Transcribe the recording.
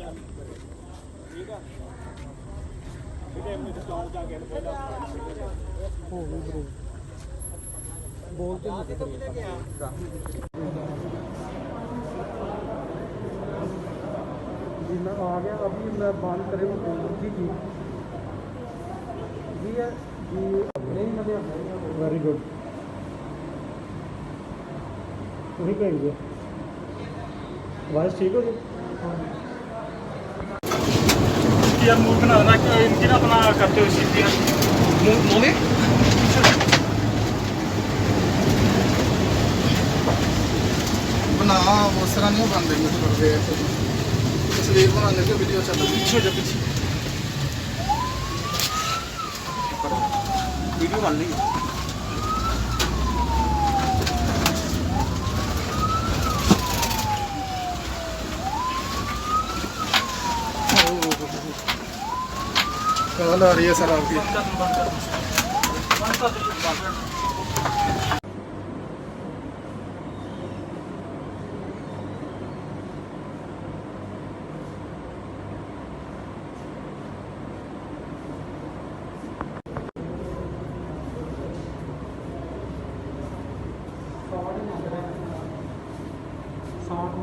ਠੀਕ ਆ ਇਹਦੇ ਮੈਨੂੰ ਚੌਂਕ ਜਾ ਕੇ ਪਹਿਲਾਂ ਹੋ ਵੀ ਬਰੋ बोलते हैं तो मिले क्या जी मैं आ गया अभी मैं बंद करे जी जी जी है जी नहीं मजे वेरी गुड वही कहेंगे आवाज़ ठीक हो जी यार मूड बना इनकी ना अपना करते हुए सीखी मूवी ना उस तरह नहीं बनते मतलब तस्वीर बनाने के वीडियो चल रही पीछे जो पीछे वीडियो बन रही है कॉल आ रही है सर आपकी साठ